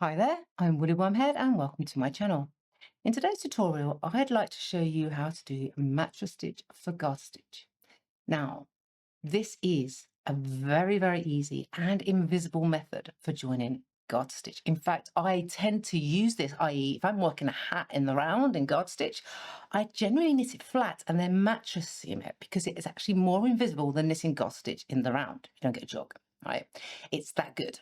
Hi there, I'm Woolly Wormhead and welcome to my channel. In today's tutorial, I'd like to show you how to do a mattress stitch for garter stitch. Now, this is a very easy and invisible method for joining garter stitch. In fact, I tend to use this, i.e. if I'm working a hat in the round in garter stitch, I generally knit it flat and then mattress seam it because it is actually more invisible than knitting garter stitch in the round. You don't get a jog, right? It's that good.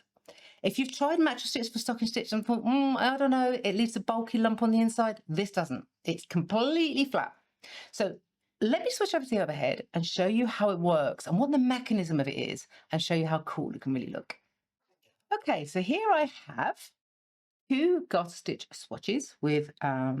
If you've tried mattress stitch for stocking stitch and thought, I don't know, it leaves a bulky lump on the inside, this doesn't. It's completely flat. So let me switch over to the other head and show you how it works and what the mechanism of it is and show you how cool it can really look. Okay, so here I have two garter stitch swatches with a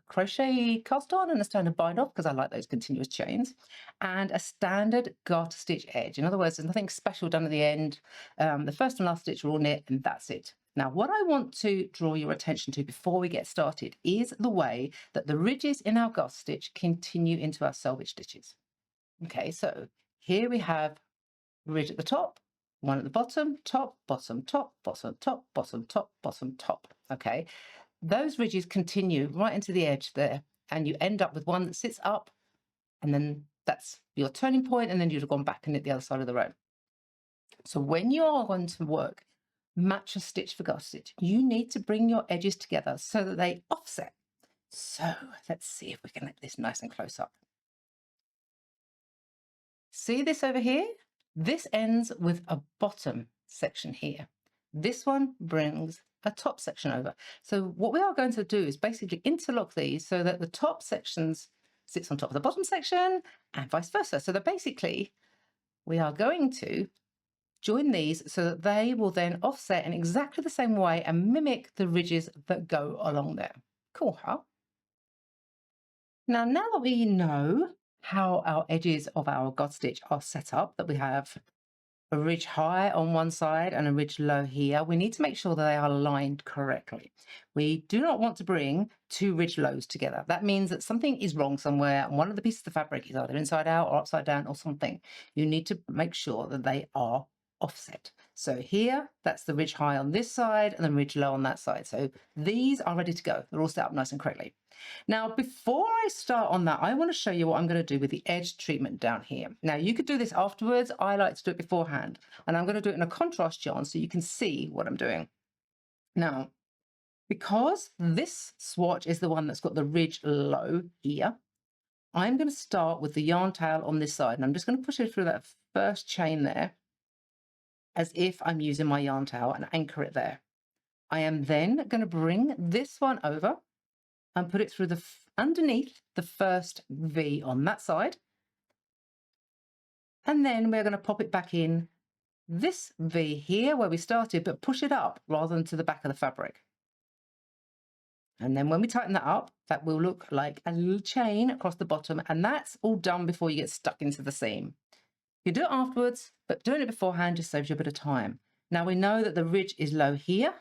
crochet cast on and a standard bind off because I like those continuous chains, and a standard garter stitch edge. In other words, there's nothing special done at the end. The first and last stitch are all knit and that's it. Now, what I want to draw your attention to before we get started is the way that the ridges in our garter stitch continue into our selvage stitches. Okay, so here we have ridge at the top, one at the bottom, top, bottom, top, bottom, top, bottom, top, bottom, top. Okay, those ridges continue right into the edge there, and you end up with one that sits up, and then that's your turning point, and then you'd have gone back and knit the other side of the row. So when you are going to work mattress stitch for garter stitch, you need to bring your edges together so that they offset. So let's see if we can get this nice and close up. See this over here? This ends with a bottom section here. This one brings a top section over. So what we are going to do is basically interlock these so that the top sections sits on top of the bottom section and vice versa. So that basically we are going to join these so that they will then offset in exactly the same way and mimic the ridges that go along there. Cool, huh? Now that we know how our edges of our garter stitch are set up, that we have a ridge high on one side and a ridge low here, we need to make sure that they are aligned correctly. We do not want to bring two ridge lows together. That means that something is wrong somewhere and one of the pieces of fabric is either inside out or upside down or something. You need to make sure that they are offset. So here, that's the ridge high on this side and the ridge low on that side. So these are ready to go. They're all set up nice and correctly. Now, before I start on that, I want to show you what I'm going to do with the edge treatment down here. Now, you could do this afterwards. I like to do it beforehand, and I'm going to do it in a contrast yarn so you can see what I'm doing. Now, because this swatch is the one that's got the ridge low here, I'm going to start with the yarn tail on this side, and I'm just going to push it through that first chain there as if I'm using my yarn tail and anchor it there. I am then going to bring this one over and put it through the underneath the first V on that side. And then we're going to pop it back in this V here where we started, but push it up rather than to the back of the fabric. And then when we tighten that up, that will look like a little chain across the bottom, and that's all done before you get stuck into the seam. You do it afterwards, but doing it beforehand just saves you a bit of time. Now we know that the ridge is low here,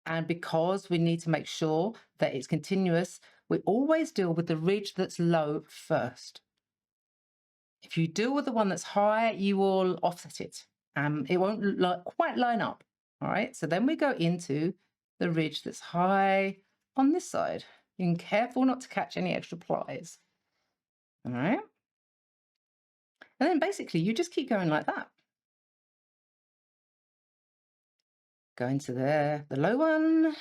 and because we need to make sure that it's continuous, we always deal with the ridge that's low first. If you deal with the one that's high, you will offset it. It won't quite line up. All right, so then we go into the ridge that's high on this side. Being careful not to catch any extra plies. All right. And then basically you just keep going like that. Go into the low one,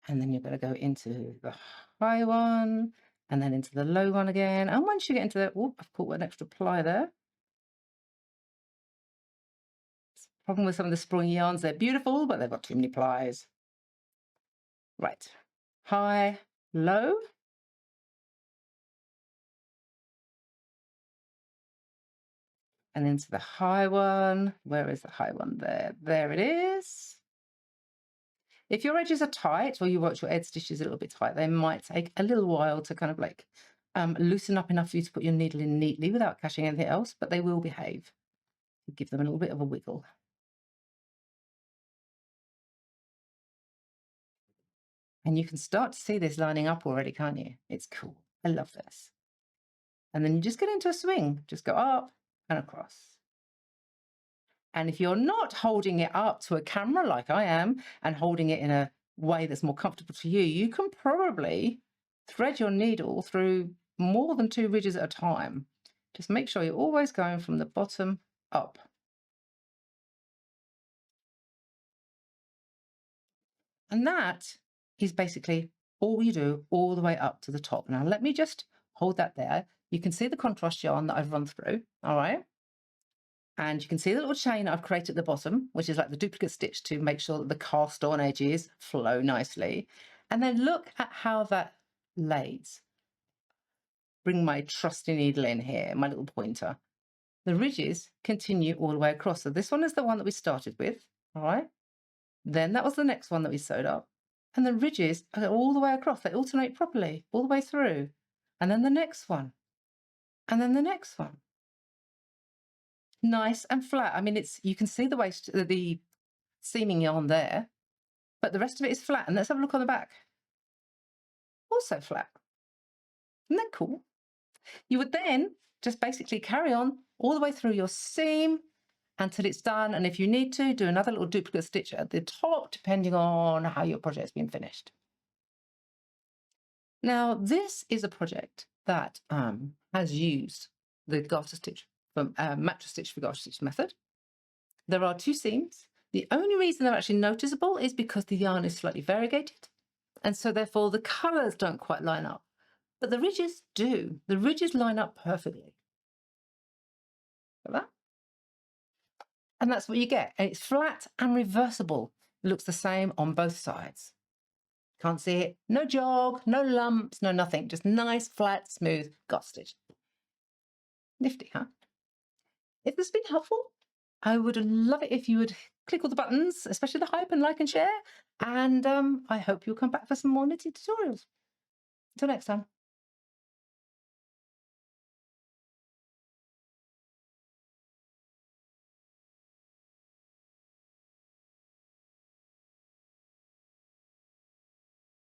and then you're going to go into the high one, and then into the low one again. And once you get into the, oh, I've caught an extra ply there. Problem with some of the springy yarns, they're beautiful, but they've got too many plies. Right, high, low. And into the high one. Where is the high one there? There it is. If your edges are tight or you want your edge stitches a little bit tight, they might take a little while to kind of like loosen up enough for you to put your needle in neatly without catching anything else, but they will behave. Give them a little bit of a wiggle. And you can start to see this lining up already, can't you? It's cool. I love this. And then you just get into a swing. Just go up and across. And if you're not holding it up to a camera like I am and holding it in a way that's more comfortable to you, you can probably thread your needle through more than 2 ridges at a time. Just make sure you're always going from the bottom up. And that is basically all you do all the way up to the top. Now, let me just hold that there. You can see the contrast yarn that I've run through, all right? And you can see the little chain I've created at the bottom, which is like the duplicate stitch to make sure that the cast-on edges flow nicely. And then look at how that lays. Bring my trusty needle in here, my little pointer. The ridges continue all the way across. So this one is the one that we started with, all right? Then that was the next one that we sewed up. And the ridges are all the way across. They alternate properly all the way through. And then the next one. And then the next one. Nice and flat. I mean, you can see the seaming yarn there, but the rest of it is flat. And let's have a look on the back. Also flat. Isn't that cool? You would then just basically carry on all the way through your seam until it's done. And if you need to, do another little duplicate stitch at the top, depending on how your project's been finished. Now, this is a project that has used the Garter Stitch from Mattress Stitch for Garter Stitch method. There are 2 seams. The only reason they're actually noticeable is because the yarn is slightly variegated, and so therefore the colours don't quite line up. But the ridges do. The ridges line up perfectly. Like that. And that's what you get. And it's flat and reversible. It looks the same on both sides. Can't see it. No jog, no lumps, no nothing. Just nice, flat, smooth Garter Stitch. Nifty, huh? If this has been helpful, I would love it if you would click all the buttons, especially the hype and like and share. And I hope you'll come back for some more knitting tutorials. Until next time.